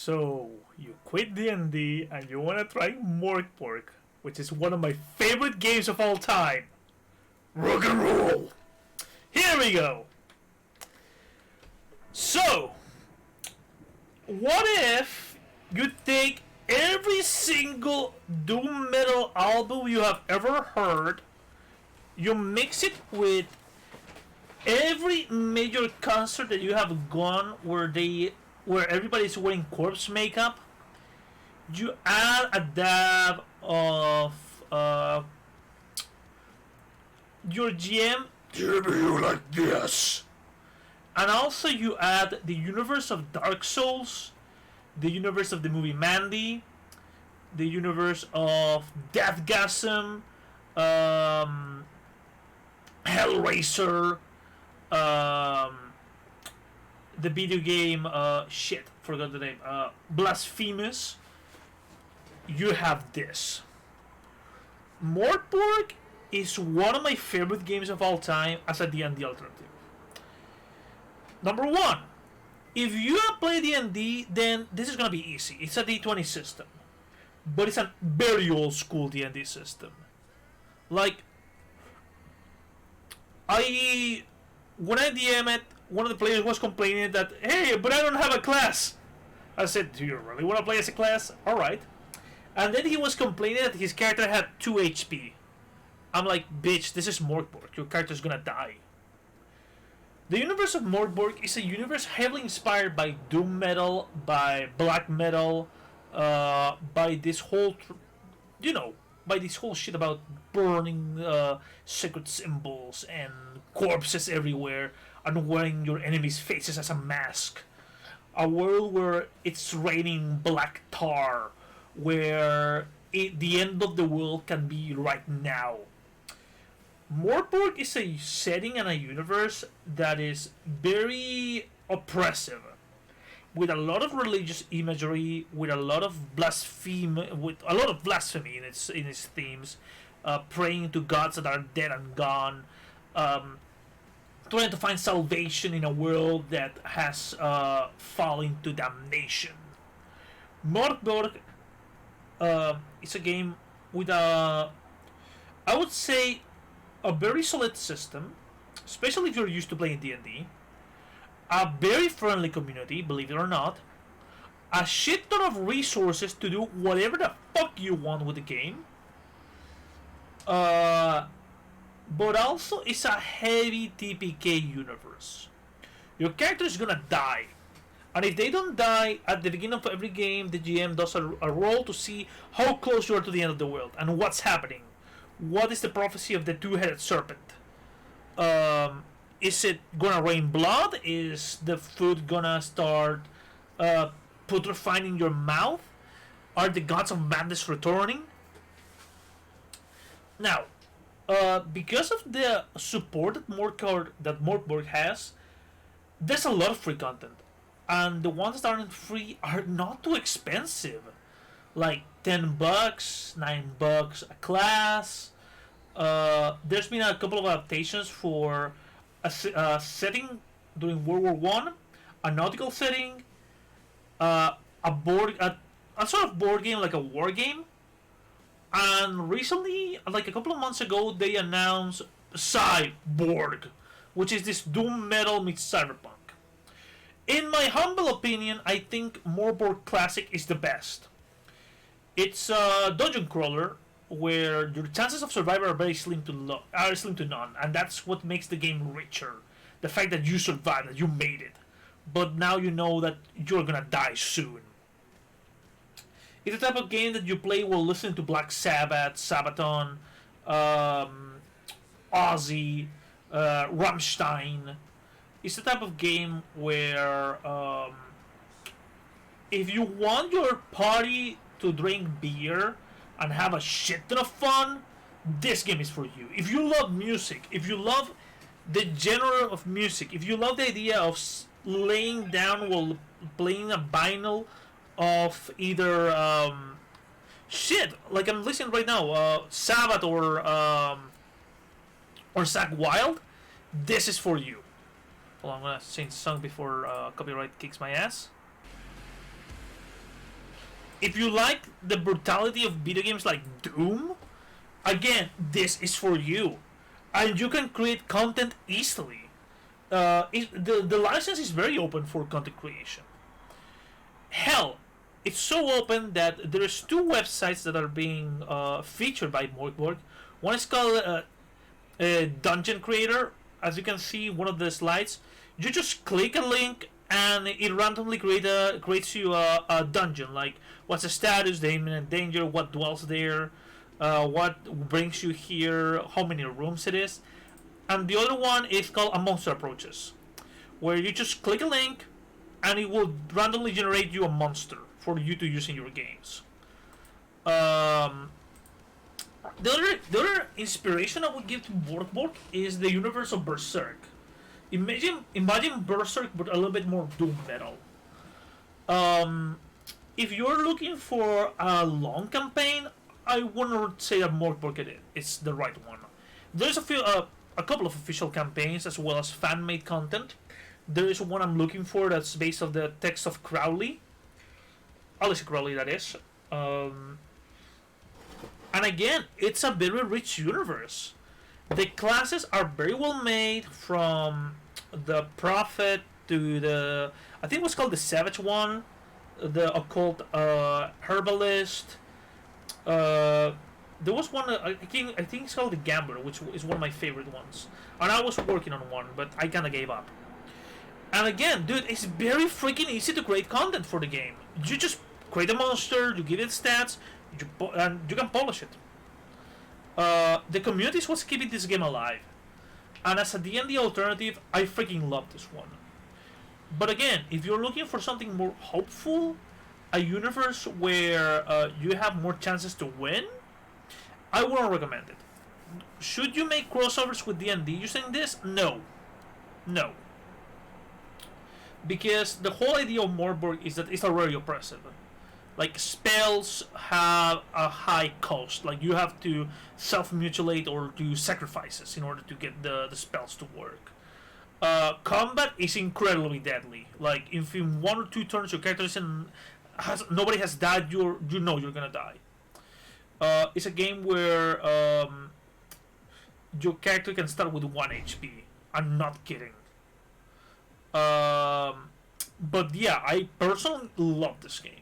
So, you quit D&D and you want to try MÖRK BORG, which is one of my favorite games of all time. Rock and roll! Here we go! So, what if you take every single doom metal album you have ever heard, you mix it with every major concert that you have gone where everybody's wearing corpse makeup, you add a dab of your GM you like this, and also you add the universe of Dark Souls, the universe of the movie Mandy, the universe of Deathgasm, Hellraiser, the video game, forgot the name, Blasphemous. You have this. MÖRK BORG is one of my favorite games of all time as a D&D alternative. Number one, if you have played D&D, then this is gonna be easy. It's a D20 system, but it's a very old school D&D system. Like, when I DM it, one of the players was complaining that, hey, but I don't have a class. I said, do you really want to play as a class? Alright. And then he was complaining that his character had 2 HP. I'm like, bitch, this is MÖRK BORG. Your character's gonna die. The universe of MÖRK BORG is a universe heavily inspired by doom metal, by black metal, by this whole, by this whole shit about burning sacred symbols and corpses everywhere and wearing your enemies' faces as a mask. A world where it's raining black tar, where the end of the world can be right now. MÖRK BORG is a setting and a universe that is very oppressive, with a lot of religious imagery, with a lot of blasphemy in its themes, praying to gods that are dead and gone, trying to find salvation in a world that has fallen to damnation. MÖRK BORG is a game with I would say, a very solid system, especially if you're used to playing D&D. A very friendly community, believe it or not. A shit ton of resources to do whatever the fuck you want with the game. But also, it's a heavy TPK universe. Your character is gonna die. And if they don't die, at the beginning of every game, the GM does a roll to see how close you are to the end of the world and what's happening. What is the prophecy of the two-headed serpent? Is it gonna rain blood? Is the food gonna start putrefying in your mouth? Are the gods of madness returning? Now, because of the support that MÖRK BORG has, there's a lot of free content. And the ones that aren't free are not too expensive. Like $10, $9 a class. There's been a couple of adaptations for a setting during World War One, a nautical setting, a sort of board game, like a war game. And recently, like a couple of months ago, they announced Cyborg, which is this doom metal meets cyberpunk. In my humble opinion, I think MÖRK BORG Classic is the best. It's a dungeon crawler where your chances of survival are very slim to none, and that's what makes the game richer. The fact that you survived, that you made it, but now you know that you're gonna die soon. It's the type of game that you play while listening to Black Sabbath, Sabaton, Ozzy, Rammstein. It's the type of game where if you want your party to drink beer and have a shit ton of fun, this game is for you. If you love music, if you love the genre of music, if you love the idea of laying down while playing a vinyl of either like I'm listening right now, Sabbath or Zakk Wild, this is for you. Hold on, I'm gonna change the song before copyright kicks my ass. if you like the brutality of video games like Doom, again, this is for you, and you can create content easily. The license is very open for content creation. Hell, it's so open that there's two websites that are being featured by MÖRK BORG. One is called Dungeon Creator. As you can see, one of the slides, you just click a link and it randomly creates you a dungeon. Like, what's the status, the imminent danger, what dwells there, what brings you here, how many rooms it is. And the other one is called A Monster Approaches, where you just click a link and it will randomly generate you a monster for you to use in your games. The other inspiration I would give to MÖRK BORG is the universe of Berserk. Imagine Berserk, but a little bit more doom metal. If you're looking for a long campaign, I wouldn't say that MÖRK BORG is the right one. There's a couple of official campaigns as well as fan-made content. There is one I'm looking for that's based on the text of Crowley. Alice Crowley, that is. And again, it's a very rich universe. The classes are very well made, from the Prophet to the... I think it was called the Savage one, the Occult Herbalist. There was one, I think it's called the Gambler, which is one of my favorite ones. And I was working on one, but I kind of gave up. And again, dude, it's very freaking easy to create content for the game. You just create a monster, you give it stats, and you can polish it. The community is what's keeping this game alive. And as a D&D alternative, I freaking love this one. But again, if you're looking for something more hopeful, a universe where you have more chances to win, I wouldn't recommend it. Should you make crossovers with D&D using this? No. No. Because the whole idea of MÖRK BORG is that it's already oppressive. Like, spells have a high cost. Like, you have to self-mutilate or do sacrifices in order to get the spells to work. Combat is incredibly deadly. Like, if in 1 or 2 turns your character nobody has died, you know you're gonna die. It's a game where your character can start with 1 HP. I'm not kidding. But yeah, I personally love this game.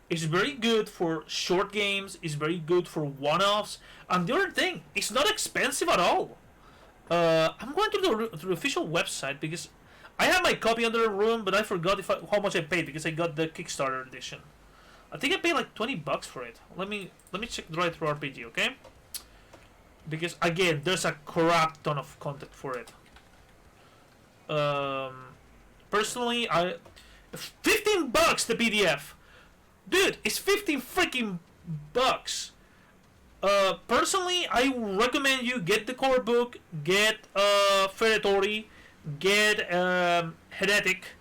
It's very good for short games. It's very good for one-offs. And the other thing, it's not expensive at all. I'm going to the official website because I have my copy under the room, but I forgot how much I paid because I got the Kickstarter edition. I think I paid like $20 for it. Let me check Drive Through RPG, okay? Because again, there's a crap ton of content for it. Personally, $15 the PDF. Dude, it's 15 freaking bucks. Personally, I recommend you get the core book, get FERETORY, get HERETIC,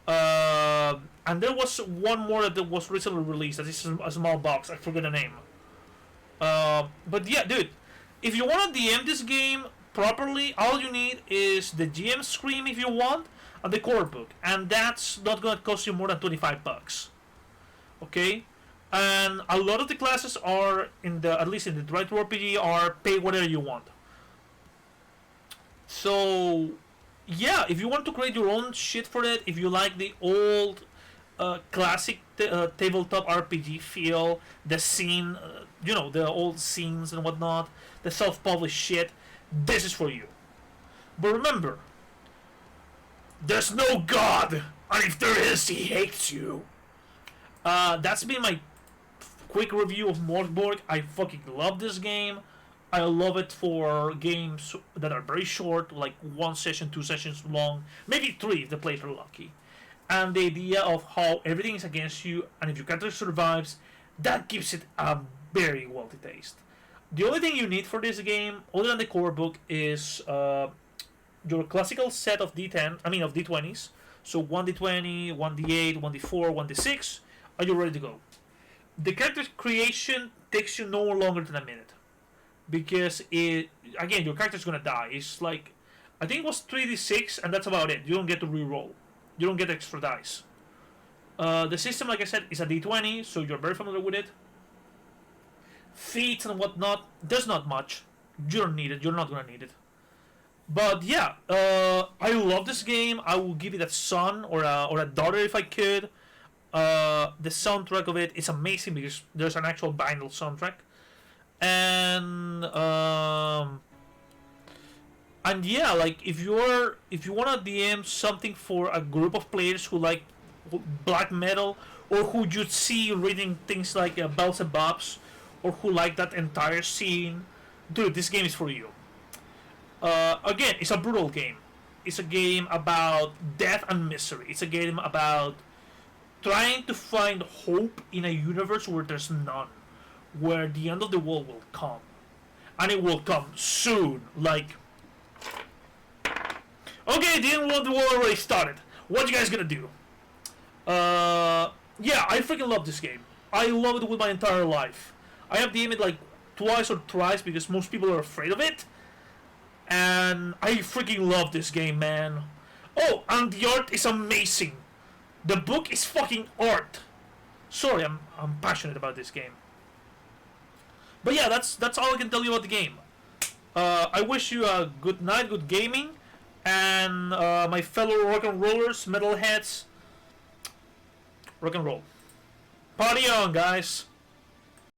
and there was one more that was recently released. That is a small box. I forget the name. But yeah, dude, if you want to DM this game properly, all you need is the GM screen if you want, and the core book, and that's not gonna cost you more than $25. Okay, and a lot of the classes are at least in the Drive Through RPG, are pay whatever you want. So yeah, if you want to create your own shit for it, if you like the old classic tabletop RPG feel, the scene, the old scenes and whatnot, the self-published shit, this is for you. But remember, there's no God, and if there is, he hates you. That's been my quick review of MÖRK BORG. I fucking love this game. I love it for games that are very short, like 1 session, 2 sessions long, maybe 3 if the players are lucky. And the idea of how everything is against you, and if your character survives, that gives it a very wealthy taste. The only thing you need for this game, other than the core book, is your classical set of D20s. So 1d20, 1d8, 1d4, 1d6. Are you ready to go? The character creation takes you no longer than a minute, because again, your character's gonna die. It's like, I think it was 3d6, and that's about it. You don't get to re-roll. You don't get extra dice. The system, like I said, is a D20, so you're very familiar with it. Feats and whatnot, there's not much. You don't need it. You're not gonna need it. But yeah, I love this game. I will give it a son or a daughter if I could. The soundtrack of it is amazing because there's an actual vinyl soundtrack, and yeah, like if you wanna DM something for a group of players who like black metal or who you'd see reading things like Bells and Bobs or who like that entire scene, dude, this game is for you. Again, it's a brutal game. It's a game about death and misery. It's a game about trying to find hope in a universe where there's none, where the end of the world will come, and it will come soon. Like, okay, the end of the world already started. What you guys gonna do? Yeah, I freaking love this game. I love it with my entire life. I have DM'd it like twice or thrice because most people are afraid of it. And I freaking love this game, man. Oh, and the art is amazing. The book is fucking art. Sorry, I'm passionate about this game. But yeah, that's all I can tell you about the game. I wish you a good night, good gaming, and my fellow rock and rollers, metalheads, rock and roll. Party on, guys.